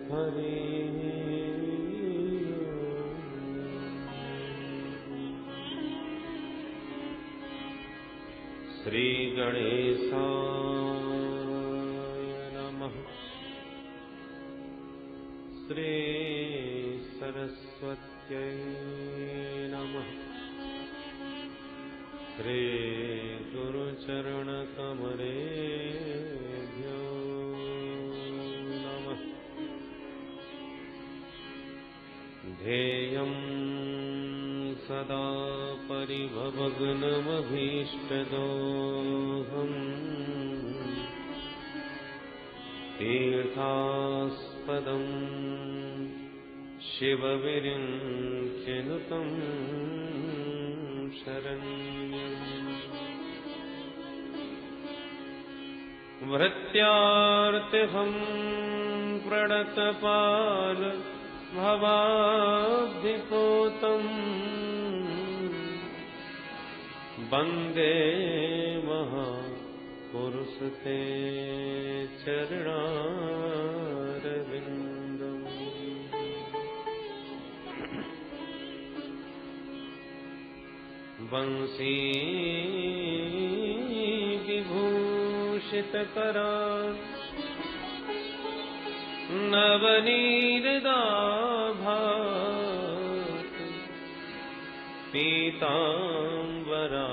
हरि। श्री गणेशाय नमः। श्री सरस्वत्यै नमः। श्री गुरुचरणकमलेभ्यो नमः। ध्येयं सदा परिभवग्नमभीष्टदोहम् तीर्थास्पदं शिवविरिञ्चिनुतं शरण्यम्। भृत्यार्तिहं प्रणतपाल भवाब्धिपोतम् वन्दे महापुरुषते चरणारविन्दम्। वंशी विभूषितकरान् नवनीरदाभात् पीताम्बरा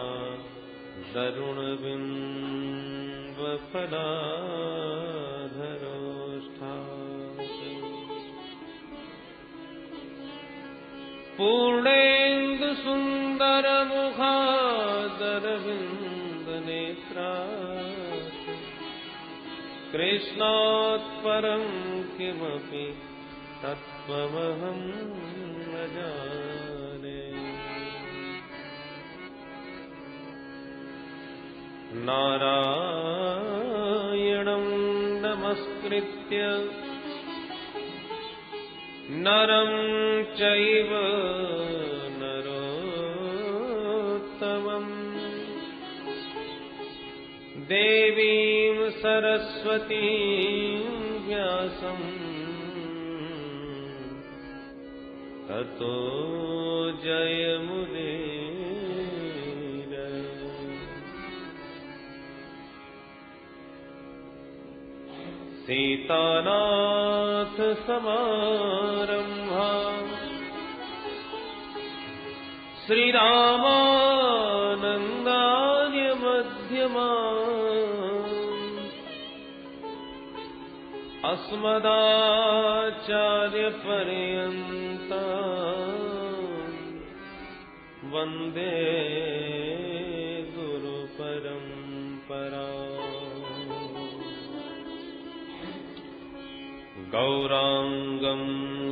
तरुणबिम्बफलाधरोष्ठात् पूर्णेन्दुसुन्दरमुखादरविन्दनेत्रात् कृष्णात् परं किमपि तत्त्वमहं न जाने। नारायणं नमस्कृत्य नरं चैव नरोत्तमम् देवीं सरस्वतीं व्यासं ततो जयमुदीरये। सीतानाथ समारंभा श्रीरामानन्दार्य मध्यमा अस्मदाचार्यपर्यन्ता वन्दे गुरुपरम्परा। गौरांगं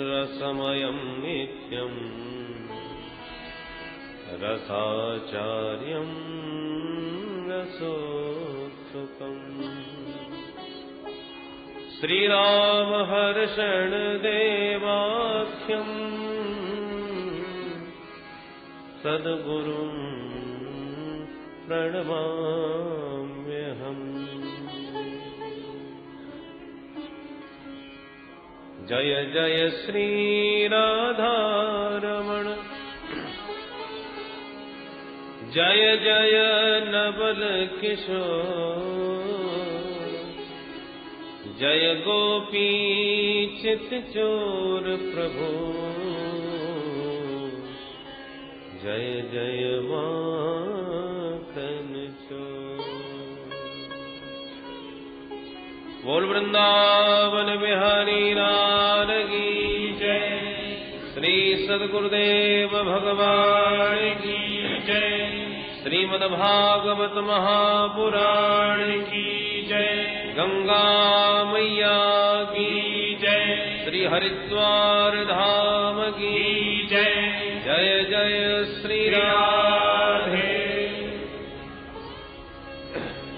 रसमयं नित्यं रसाचार्यं रसोत्सुकम् श्रीरामहर्षण देवाख्यं सद्गुरुं प्रणमाम्यहम्। जय जय श्री राधारमण जय जय नवल किशोर जय गोपी चित चोर प्रभु जय जय माखन चोर। बोल वृंदावन बिहारी लाल की जय। श्री सद्गुरुदेव भगवान की जय। श्रीमद्भागवत महापुराण की जय। गंगा मैया की जय। श्री हरिद्वार धाम की जय। जय जय श्री राधे।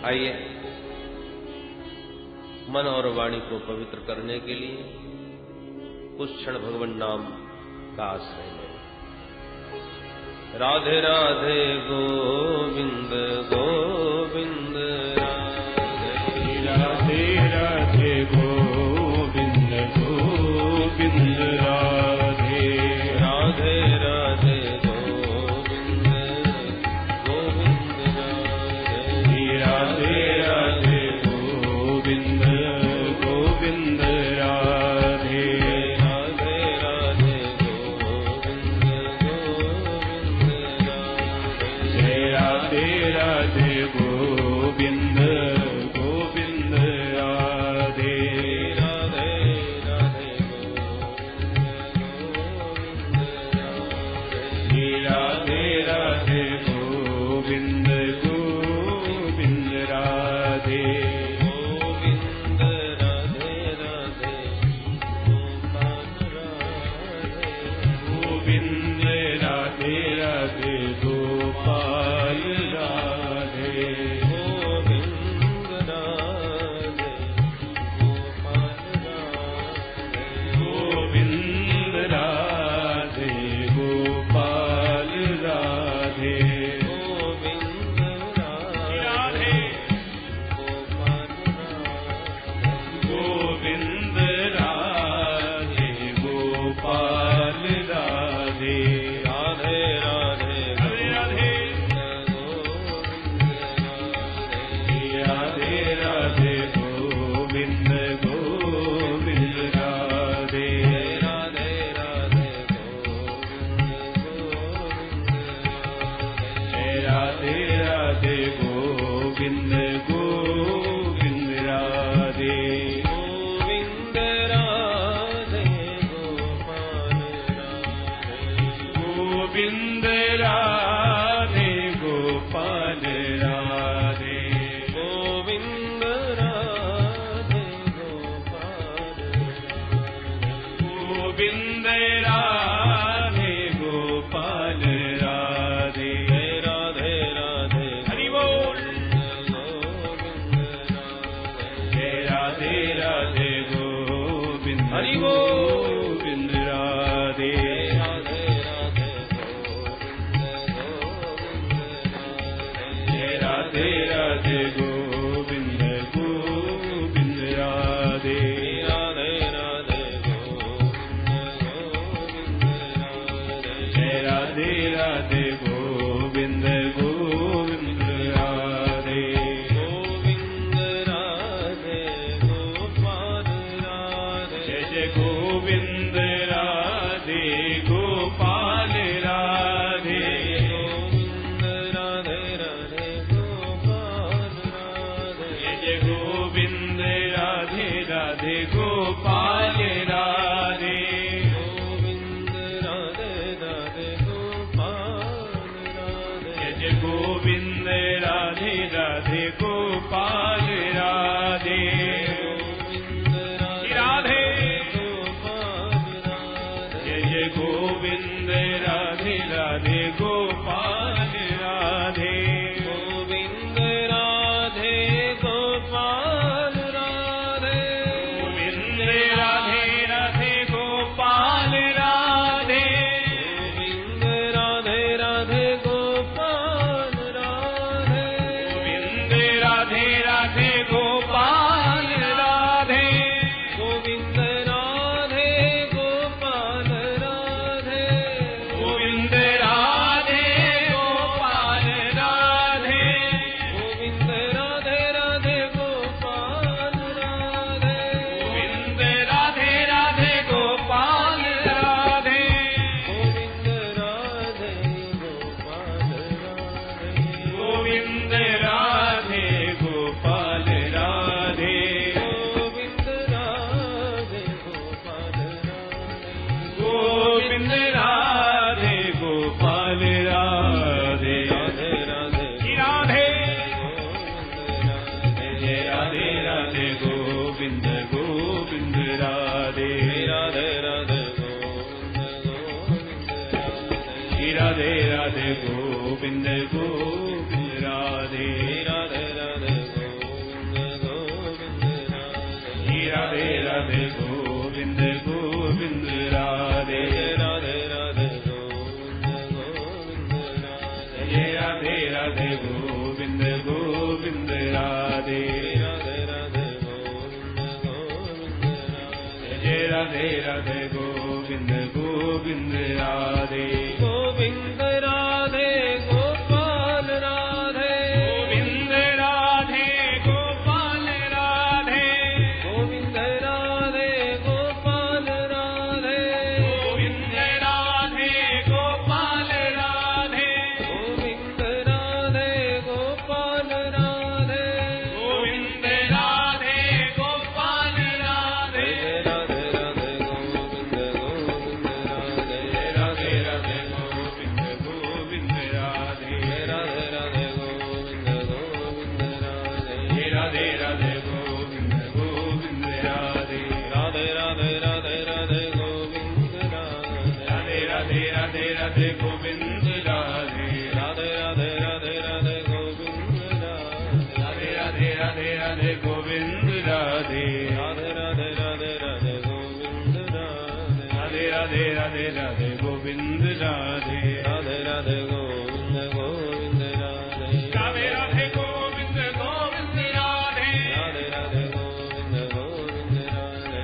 आइए मन और वाणी को पवित्र करने के लिए कुछ क्षण भगवान नाम का आश्रय लें। राधे राधे गोविंद गोविंद राधे राधे राधे गोविंद गोविंद गोविंद राधे गोपाल राधे राधे राधे हरि बोल राधे राधे गोविंद हरि बोल गोविंद राधे राधे राधे राधे राधे गोविंद गोविंद राधे राधे राधे राधे राधे गोविंद गोविंद राधे गोविंद राधे गोपाल राधे जय जय गोविंद राधे गोपाल राधे गोविंद राधे राधे गोपाल राधे जय जय गोविंद राधे राधे गोपाल राधे गोविंद राधे राधे गोपाल राधे जय जय गोविंद राधे राधे गोपाल राधे गोविंद राधे गोपाल राधे जय जय गोविंद राधे राधे गोपाल राधे गोविंद राधे गोपाल राधे गोविंद राधे राधे गोपाल राधे गोविंद राधे राधे गोपाल राधे गोविंद राधे राधे गोपाल राधे गोविंद राधे गोपाल राधे गोविंद राधे गोपाल राधे गोविंद राधे राधे गोपाल राधे गोविंद राधे राधे गोपाल राधे गोविंद राधे गोपाल राधे गोविंद राधे गोपाल राधे गोविंद राधे गोपाल राधे गोविंद राधे गोपाल राधे राधे राधे राधे गोविंद राधे जय राधे राधे गोविंद गोविंद राधे राधे राधे गोविंद गोविंद राधे राधे राधे गोविंद गोविंद राधे राधे राधे गोविंद गोविंद राधे राधे राधे गोविंद गोविंद राधे गोविंद राधे गोपाल राधे गोविंद राधे गोपाल राधे गोविंद राधे गोपाल राधे गोविंद राधे गोपाल राधे गोविंद राधे गोपाल राधे गोविंद राधे गोपाल राधे राधे राधे गोविंद गोविंद राधे राधे राधे गोविंद गोविंद राधे राधे राधे गोविंद गोविंद राधे राधे राधे गोविंद गोविंद राधे राधे राधे राधे राधे गोविंद राधे राधे राधे राधे गोविंद राधे राधे राधे राधे राधे गोविंद राधे राधे राधे राधे गोविंद राधे राधे राधे राधे राधे गोविंद राधे राधे राधे राधे गोविंद राधे राधे राधे गोविंद गोविंद राधे राधे राधे गोविंद गोविंद राधे राधे राधे गोविंद गोविंद राधे राधे राधे गोविंद गोविंद राधे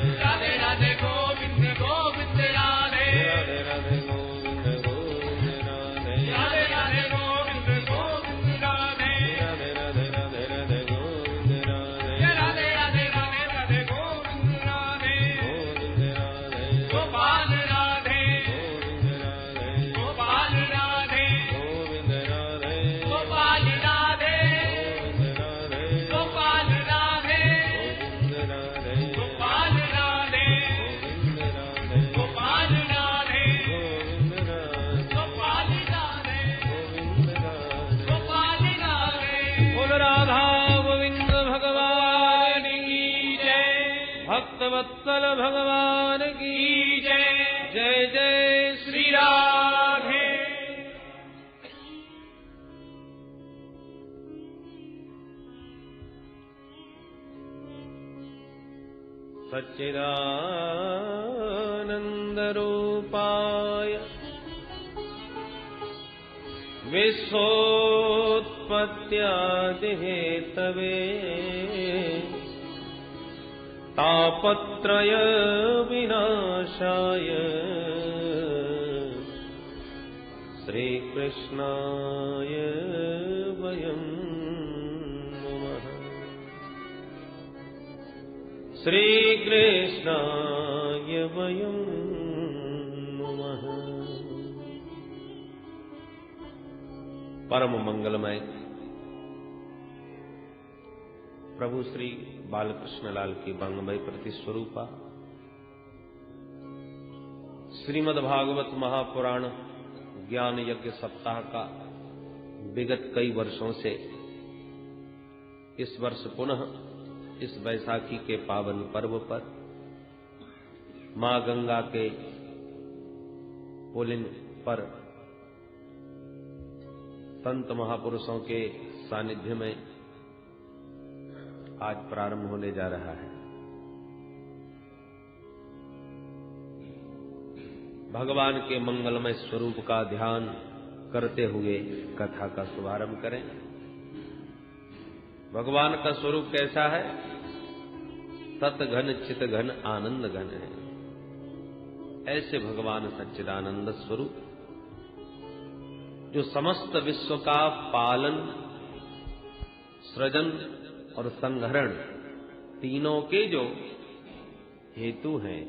राधे राधे गोविंद गोविंद राधे राधे राधे गोविंद गोविंद राधे राधे राधे राधे राधे गोविंद राधे राधे राधे राधे राधे गोविंद राधे गोविंद राधे गोपाल राधे गोविंद राधे गोपाल राधे गोविंद राधे गोपाल राधे गोविंद राधे गोपाल राधे गोविंद राधे गोपाल राधे गोविंद राधे गोपाल राधे गोविंद राधे गोपाल राधे गोविंद राधे गोपाल राधे बोल राधा गोविंद भगवान की जय भक्त वत्सल भगवान की जय जय जय श्री राधे। सच्चिदानन्दरूपाय विश्वोत्पत्त्यादिहेतवे तापत्रय विनाशाय श्रीकृष्णाय वयं नमः। श्रीकृष्णाय वयं नमः। परम मंगलमय प्रभु श्री बालकृष्ण लाल की बंगमय प्रति स्वरूपा श्रीमद्भागवत महापुराण ज्ञान यज्ञ सप्ताह का विगत कई वर्षों से इस वर्ष पुनः इस वैसाखी के पावन पर्व पर मां गंगा के पुलिन पर संत महापुरुषों के सानिध्य में आज प्रारंभ होने जा रहा है। भगवान के मंगलमय स्वरूप का ध्यान करते हुए कथा का शुभारंभ करें। भगवान का स्वरूप कैसा है? सतघन चित घन आनंद घन है। ऐसे भगवान सच्चिदानंद स्वरूप जो समस्त विश्व का पालन, सृजन और संहरण तीनों के जो हेतु हैं,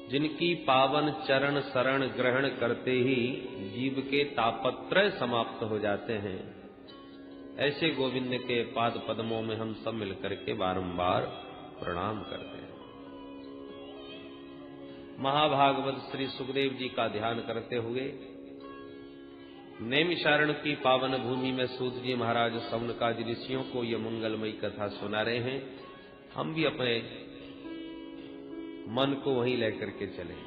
जिनकी पावन चरण शरण ग्रहण करते ही जीव के तापत्रय समाप्त हो जाते हैं, ऐसे गोविंद के पाद पद्मों में हम सब मिलकर के बारंबार प्रणाम करते हैं। महाभागवत श्री सुखदेव जी का ध्यान करते हुए नैमिषारण्य की पावन भूमि में सूत जी महाराज सौनकादि ऋषियों को यह मंगलमयी कथा सुना रहे हैं। हम भी अपने मन को वहीं लेकर के चले।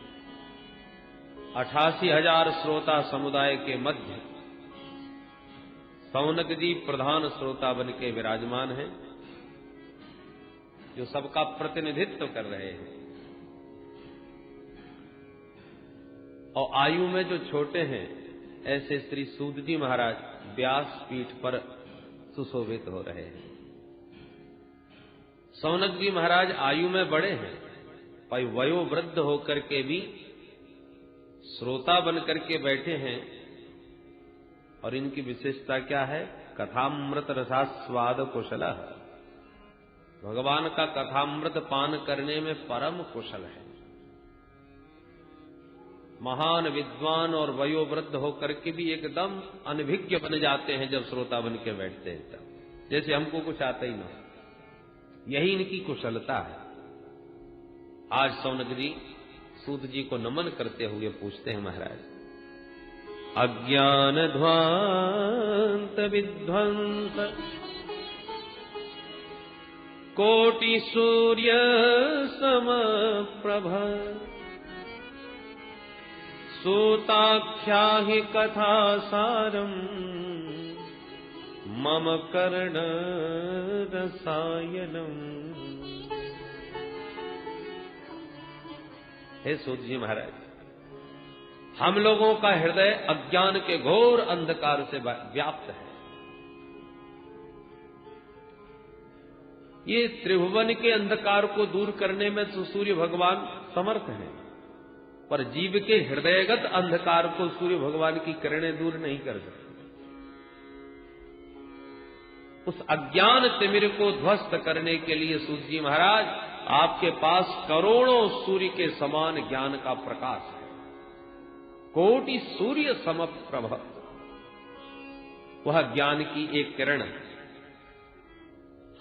88,000 श्रोता समुदाय के मध्य सौनक जी प्रधान श्रोता बन के विराजमान हैं, जो सबका प्रतिनिधित्व कर रहे हैं। और आयु में जो छोटे हैं, ऐसे श्री सूत जी महाराज व्यास पीठ पर सुशोभित हो रहे हैं। सौनक जी महाराज आयु में बड़े हैं, पर वयोवृद्ध होकर के भी श्रोता बन करके बैठे हैं। और इनकी विशेषता क्या है? कथामृत रसास्वाद कुशल। भगवान का कथामृत पान करने में परम कुशल है। महान विद्वान और वयोवृद्ध होकर के भी एकदम अनभिज्ञ बन जाते हैं जब श्रोता बन के बैठते हैं, तब जैसे हमको कुछ आता ही ना। यही इनकी कुशलता है। आज सौनक जी सूत जी को नमन करते हुए पूछते हैं, महाराज अज्ञान ध्वांत विध्वंस कोटि सूर्य समप्रभ सूताख्या हि कथा सारम मम कर्ण रसायनम। हे सूत जी महाराज, हम लोगों का हृदय अज्ञान के घोर अंधकार से व्याप्त है। ये त्रिभुवन के अंधकार को दूर करने में तो सूर्य भगवान समर्थ हैं, पर जीव के हृदयगत अंधकार को सूर्य भगवान की किरणें दूर नहीं कर सकती। उस अज्ञान तिमिर को ध्वस्त करने के लिए सूत जी महाराज आपके पास करोड़ों सूर्य के समान ज्ञान का प्रकाश है। कोटि सूर्य समप्रभ, वह ज्ञान की एक किरण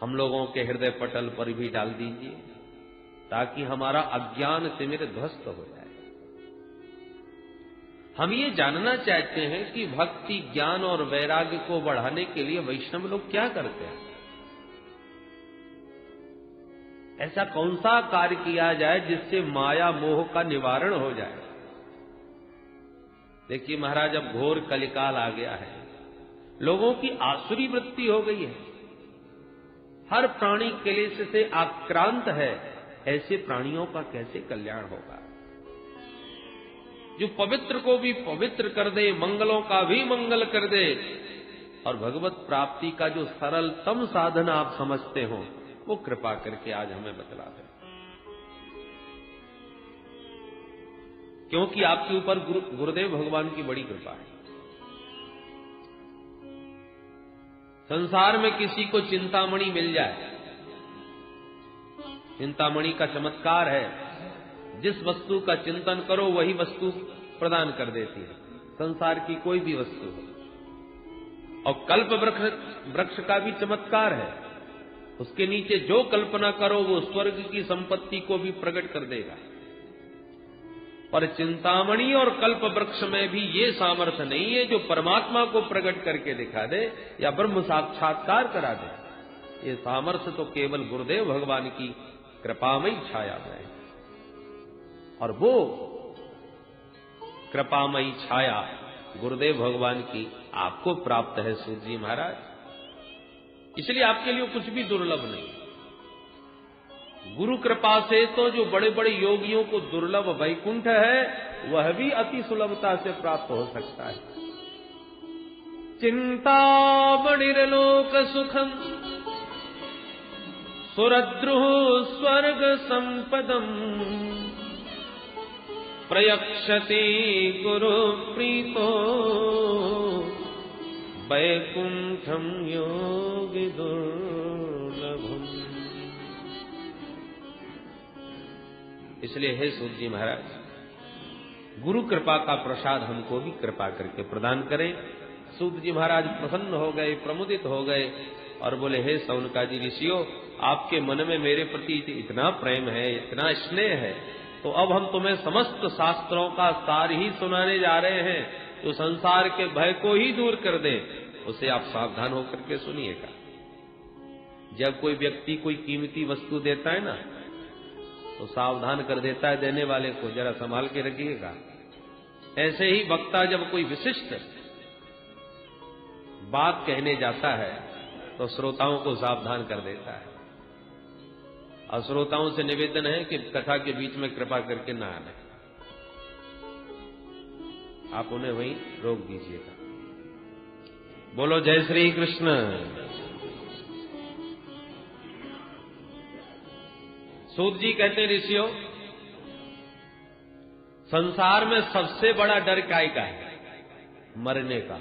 हम लोगों के हृदय पटल पर भी डाल दीजिए, ताकि हमारा अज्ञान तिमिर ध्वस्त हो जाए। हम ये जानना चाहते हैं कि भक्ति, ज्ञान और वैराग्य को बढ़ाने के लिए वैष्णव लोग क्या करते हैं। ऐसा कौन सा कार्य किया जाए जिससे माया मोह का निवारण हो जाए। देखिए महाराज, अब घोर कलिकाल आ गया है, लोगों की आसुरी वृत्ति हो गई है, हर प्राणी क्लेश से आक्रांत है। ऐसे प्राणियों का कैसे कल्याण होगा? जो पवित्र को भी पवित्र कर दे, मंगलों का भी मंगल कर दे, और भगवत प्राप्ति का जो सरलतम साधन आप समझते हो, वो कृपा करके आज हमें बतला दें। क्योंकि आपके ऊपर गुरुदेव भगवान की बड़ी कृपा है। संसार में किसी को चिंतामणि मिल जाए, चिंतामणि का चमत्कार है, जिस वस्तु का चिंतन करो वही वस्तु प्रदान कर देती है, संसार की कोई भी वस्तु हो। और कल्प वृक्ष का भी चमत्कार है, उसके नीचे जो कल्पना करो वो स्वर्ग की संपत्ति को भी प्रकट कर देगा। पर चिंतामणि और कल्प वृक्ष में भी ये सामर्थ्य नहीं है जो परमात्मा को प्रकट करके दिखा दे या ब्रह्म साक्षात्कार करा दे। ये सामर्थ्य तो केवल गुरुदेव भगवान की कृपामयी छाया में है, और वो कृपामयी छाया गुरुदेव भगवान की आपको प्राप्त है सूत जी महाराज। इसलिए आपके लिए कुछ भी दुर्लभ नहीं। गुरु कृपा से तो जो बड़े बड़े योगियों को दुर्लभ वैकुंठ है, वह भी अति सुलभता से प्राप्त हो सकता है। चिंतामणिर्लोक सुखम सुरद्रुः स्वर्ग संपदम प्रयक्षते गुरु प्रीतो वैकुंठम योगी दुर्लभम। इसलिए हे सूत जी महाराज, गुरु कृपा का प्रसाद हमको भी कृपा करके प्रदान करें। सूत जी महाराज प्रसन्न हो गए, प्रमुदित हो गए और बोले, हे सौनकादि ऋषियों, आपके मन में मेरे प्रति इतना प्रेम है, इतना स्नेह है, तो अब हम तुम्हें समस्त शास्त्रों का सार ही सुनाने जा रहे हैं, जो संसार के भय को ही दूर कर दे। उसे आप सावधान होकर के सुनिएगा। जब कोई व्यक्ति कोई कीमती वस्तु देता है ना, तो सावधान कर देता है देने वाले को, जरा संभाल के रखिएगा। ऐसे ही वक्ता जब कोई विशिष्ट बात कहने जाता है तो श्रोताओं को सावधान कर देता है। और श्रोताओं से निवेदन है कि कथा के बीच में कृपा करके ना आने, आप उन्हें वहीं रोक दीजिएगा। बोलो जय श्री कृष्ण। सूत जी कहते हैं, ऋषियों, संसार में सबसे बड़ा डर काय का है? मरने का।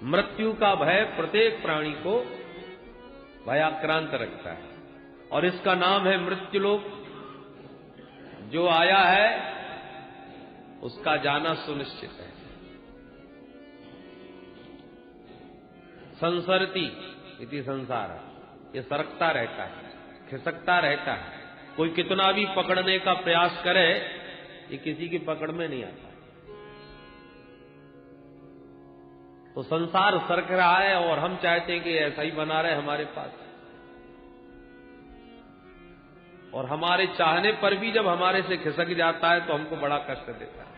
मृत्यु का भय प्रत्येक प्राणी को भयाक्रांत रखता है, और इसका नाम है मृत्युलोक। जो आया है उसका जाना सुनिश्चित है। संसरती इति संसार, ये सरकता रहता है, खिसकता रहता है। कोई कितना भी पकड़ने का प्रयास करे, ये किसी की पकड़ में नहीं आता। तो संसार सरक रहा है और हम चाहते हैं कि ऐसा ही बना रहे हमारे पास, और हमारे चाहने पर भी जब हमारे से खिसक जाता है तो हमको बड़ा कष्ट देता है।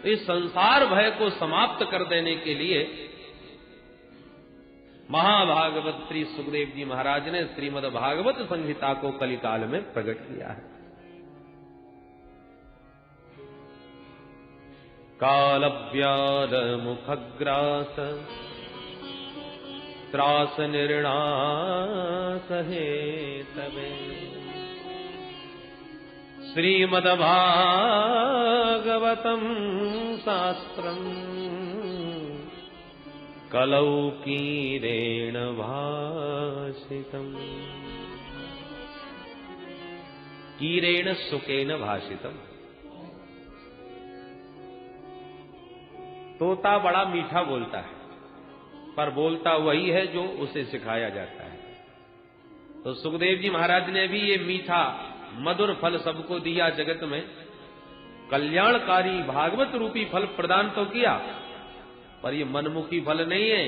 तो इस संसार भय को समाप्त कर देने के लिए महाभागवत श्री सुखदेव जी महाराज ने श्रीमद् भागवत संहिता को कलिकाल में प्रकट किया है। कालव्याध मुखग्रास त्रास निर्णास हेतवे श्रीमद् भागवतम शास्त्रम कलौ कीरेण भाषितम्। कीरेण सुकेन भाषितम्। तोता बड़ा मीठा बोलता है, पर बोलता वही है जो उसे सिखाया जाता है। तो सुखदेव जी महाराज ने भी ये मीठा मधुर फल सबको दिया, जगत में कल्याणकारी भागवत रूपी फल प्रदान तो किया, पर ये मनमुखी फल नहीं है।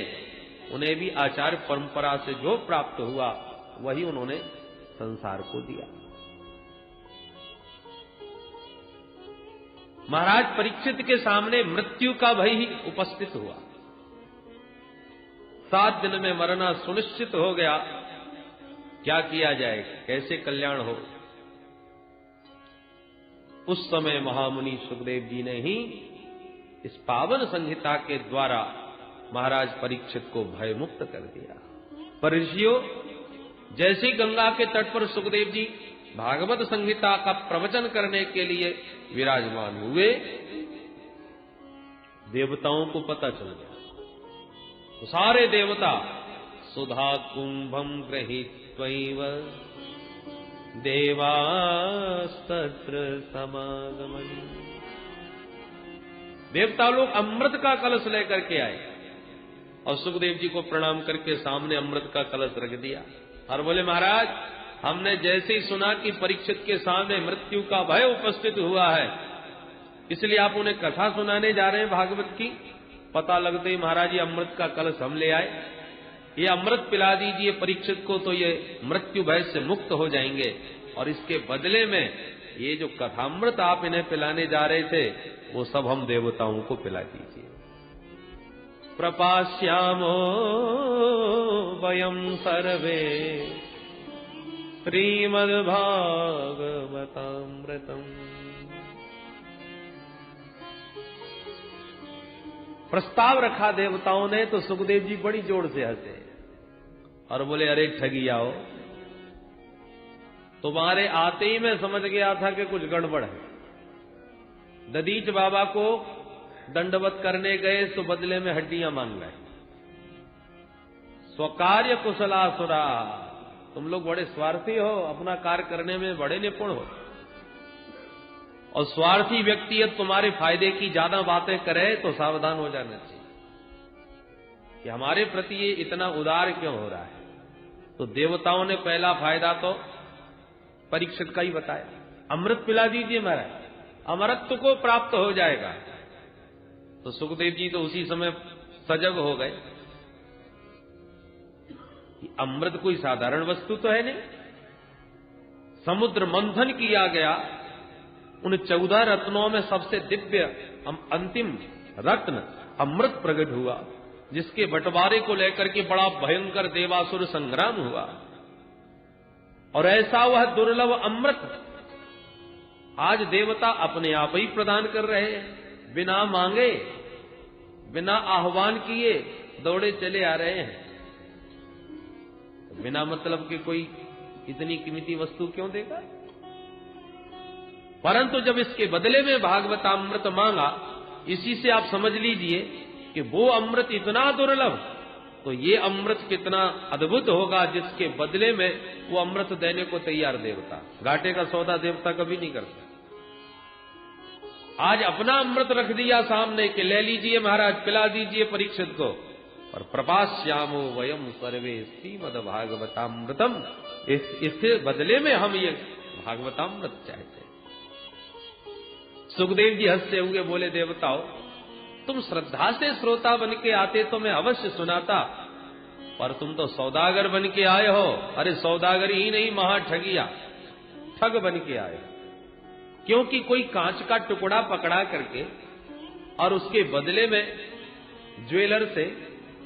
उन्हें भी आचार्य परंपरा से जो प्राप्त हुआ वही उन्होंने संसार को दिया। महाराज परीक्षित के सामने मृत्यु का भय ही उपस्थित हुआ। 7 दिन में मरना सुनिश्चित हो गया। क्या किया जाए, कैसे कल्याण हो? उस समय महामुनि सुखदेव जी ने ही इस पावन संहिता के द्वारा महाराज परीक्षित को भय मुक्त कर दिया। पर ऋषियों, जैसे ही गंगा के तट पर सुखदेव जी भागवत संहिता का प्रवचन करने के लिए विराजमान हुए, देवताओं को पता चल गया। तो सारे देवता सुधा कुंभम गृहीत्वैव देवास्तत्र समागमन। देवता लोग अमृत का कलश लेकर के आए और सुखदेव जी को प्रणाम करके सामने अमृत का कलश रख दिया और बोले, महाराज, हमने जैसे ही सुना कि परीक्षित के सामने मृत्यु का भय उपस्थित हुआ है, इसलिए आप उन्हें कथा सुनाने जा रहे हैं भागवत की। पता लगते ही महाराज ये अमृत का कलश हम ले आए, ये अमृत पिला दीजिए परीक्षित को, तो ये मृत्यु भय से मुक्त हो जाएंगे। और इसके बदले में ये जो कथामृत आप इन्हें पिलाने जा रहे थे, वो सब हम देवताओं को पिला दीजिए। प्रपास्यामो वयम सर्वे श्रीमद्भागवतामृतम्। प्रस्ताव रखा देवताओं ने, तो सुखदेव जी बड़ी जोर से हंसे और बोले, अरे ठगियाओ, तुम्हारे आते ही मैं समझ गया था कि कुछ गड़बड़ है। दधीच बाबा को दंडवत करने गए तो बदले में हड्डियां मांग गए। स्वकार्य कुशलासुरा, तुम लोग बड़े स्वार्थी हो, अपना कार्य करने में बड़े निपुण हो, और स्वार्थी व्यक्ति तुम्हारे फायदे की ज्यादा बातें करे तो सावधान हो जाना चाहिए कि हमारे प्रति ये इतना उदार क्यों हो रहा है। तो देवताओं ने पहला फायदा तो परीक्षित का ही बताया, अमृत पिला दीजिए महाराज, अमरत्व को प्राप्त हो जाएगा। तो सुखदेव जी तो उसी समय सजग हो गए कि अमृत कोई साधारण वस्तु तो है नहीं। समुद्र मंथन किया गया, उन 14 रत्नों में सबसे दिव्य अंतिम रत्न अमृत प्रकट हुआ, जिसके बंटवारे को लेकर के बड़ा भयंकर देवासुर संग्राम हुआ। और ऐसा वह दुर्लभ अमृत आज देवता अपने आप ही प्रदान कर रहे हैं, बिना मांगे, बिना आह्वान किए दौड़े चले आ रहे हैं। बिना मतलब के कोई इतनी कीमती वस्तु क्यों देगा? परंतु जब इसके बदले में भागवतामृत मांगा, इसी से आप समझ लीजिए कि वो अमृत इतना दुर्लभ, तो ये अमृत कितना अद्भुत होगा जिसके बदले में वो अमृत देने को तैयार देवता। घाटे का सौदा देवता कभी नहीं करता। आज अपना अमृत रख दिया सामने कि ले लीजिए महाराज, पिला दीजिए परीक्षित को। और प्रपास्यामो वयम सर्वे श्रीमद्भागवतामृतम, इसके बदले में हम ये भागवतामृत चाहते। सुखदेव जी हंसते हुए बोले, देवताओं, तुम श्रद्धा से श्रोता बन के आते तो मैं अवश्य सुनाता, पर तुम तो सौदागर बन के आए हो। अरे सौदागर ही नहीं, महाठगिया, ठग बन के आए। क्योंकि कोई कांच का टुकड़ा पकड़ा करके और उसके बदले में ज्वेलर से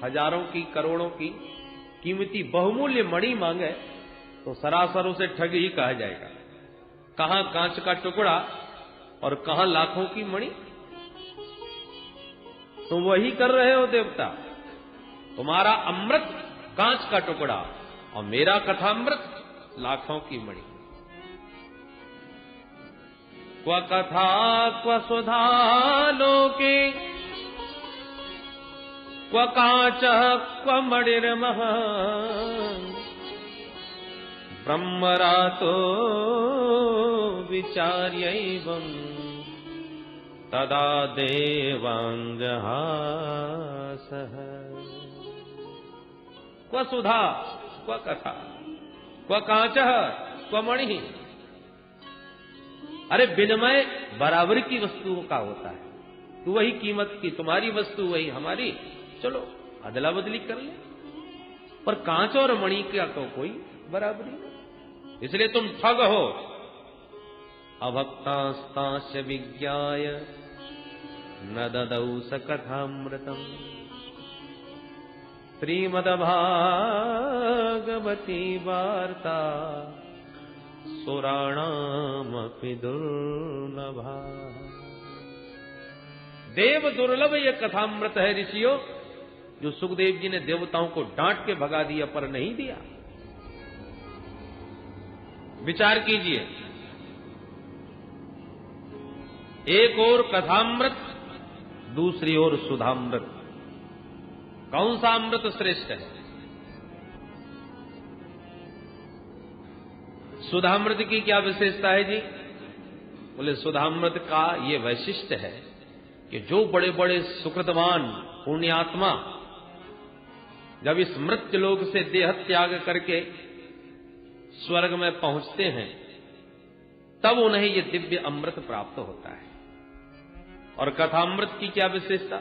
हजारों की, करोड़ों की कीमती बहुमूल्य मणि मांगे, तो सरासर उसे ठग ही कहा जाएगा। कहां कांच का टुकड़ा और कहां लाखों की मणि? तुम वही कर रहे हो देवता। तुम्हारा अमृत कांच का टुकड़ा और मेरा कथामृत लाखों की मणि। क्व कथा क्व सुधा लोके, क्व कांच क्व मणिर्महा, ब्रह्मरातो विचार्यैवं तदा देवांगहासः। क्व सुधा क्व कथा क्व कांचः क्व मणि। अरे विनिमय बराबर की वस्तुओं का होता है। तो वही कीमत की तुम्हारी वस्तु, वही हमारी, चलो अदला बदली कर ले। पर कांच और मणि का तो कोई बराबरी नहीं, इसलिए तुम ठग हो। अभक्तास्तास्य विज्ञाय न ददौ स कथामृतम् श्रीमद्भागवती वार्ता सुराणामपि दुर्लभा। देव दुर्लभ ये कथामृत है ऋषियों, जो सुखदेव जी ने देवताओं को डांट के भगा दिया पर नहीं दिया। विचार कीजिए, एक ओर कथामृत, दूसरी ओर सुधामृत, कौन सा अमृत श्रेष्ठ है? सुधामृत की क्या विशेषता है जी? बोले सुधामृत का ये वैशिष्ट्य है कि जो बड़े बड़े सुकृतवान पुण्यात्मा जब इस मृत्यु लोक से देह त्याग करके स्वर्ग में पहुंचते हैं, तब उन्हें ये दिव्य अमृत प्राप्त होता है। और कथामृत की क्या विशेषता?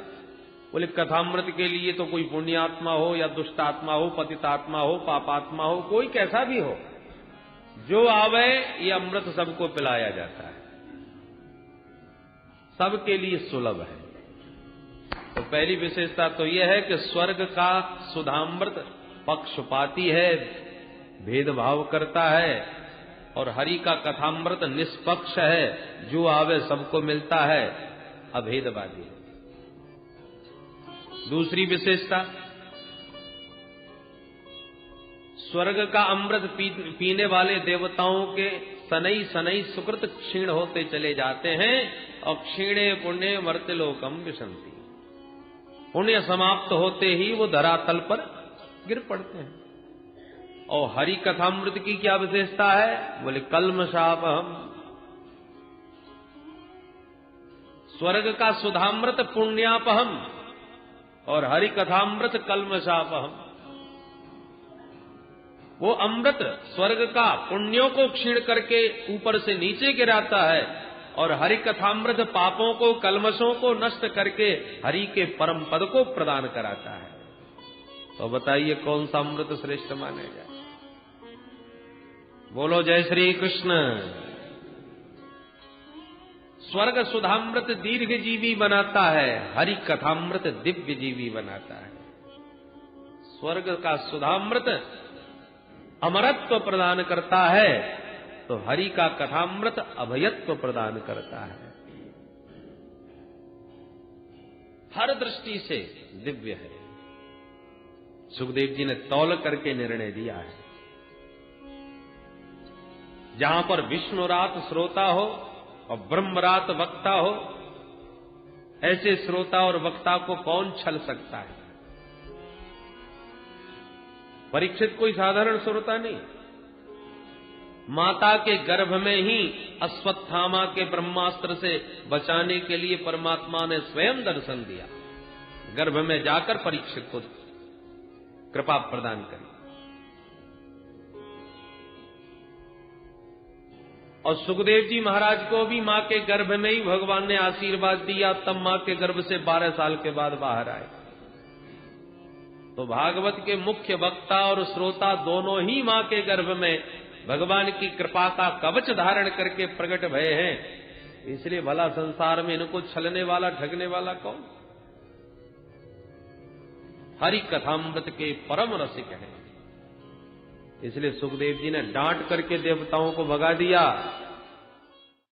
बोले कथामृत के लिए तो कोई पुण्यात्मा हो या दुष्टात्मा हो, पतितात्मा हो, पापात्मा हो, कोई कैसा भी हो, जो आवे ये अमृत सबको पिलाया जाता है, सबके लिए सुलभ है। तो पहली विशेषता तो यह है कि स्वर्ग का सुधामृत पक्षपाती है, भेदभाव करता है, और हरि का कथामृत निष्पक्ष है, जो आवे सबको मिलता है, अभेदवादी है। दूसरी विशेषता, स्वर्ग का अमृत पीने वाले देवताओं के सनई सनई सुकृत क्षीण होते चले जाते हैं, और क्षीणे पुण्य मर्त्यलोकम विशंति, पुण्य समाप्त होते ही वो धरातल पर गिर पड़ते हैं। और हरि कथामृत की क्या विशेषता है? बोले कल्मषापहम। स्वर्ग का सुधामृत पुण्यापहम और हरि कथामृत कल्मषापहम। वो अमृत स्वर्ग का पुण्यों को क्षीण करके ऊपर से नीचे गिराता है, और हरि कथामृत पापों को, कल्मशों को नष्ट करके हरि के परम पद को प्रदान कराता है। तो बताइए कौन सा अमृत श्रेष्ठ मानेगा? बोलो जय श्री कृष्ण। स्वर्ग सुधामृत दीर्घ जीवी बनाता है, हरि कथामृत दिव्य जीवी बनाता है। स्वर्ग का सुधामृत अमरत्व प्रदान करता है, तो हरि का कथामृत अभयत्व प्रदान करता है। हर दृष्टि से दिव्य है। सुखदेव जी ने तौल करके निर्णय दिया है, जहां पर विष्णुरात श्रोता हो और ब्रह्मरात वक्ता हो, ऐसे श्रोता और वक्ता को कौन छल सकता है? परीक्षित कोई साधारण श्रोता नहीं। माता के गर्भ में ही अश्वत्थामा के ब्रह्मास्त्र से बचाने के लिए परमात्मा ने स्वयं दर्शन दिया। गर्भ में जाकर परीक्षित को कृपा प्रदान करी। और सुखदेव जी महाराज को भी मां के गर्भ में ही भगवान ने आशीर्वाद दिया, तब मां के गर्भ से 12 साल के बाद बाहर आए। तो भागवत के मुख्य वक्ता और श्रोता दोनों ही मां के गर्भ में भगवान की कृपा का कवच धारण करके प्रकट भये हैं। इसलिए भला संसार में इनको छलने वाला, ठगने वाला कौन? हरि कथामृत के परम रसिक हैं। इसलिए सुखदेव जी ने डांट करके देवताओं को भगा दिया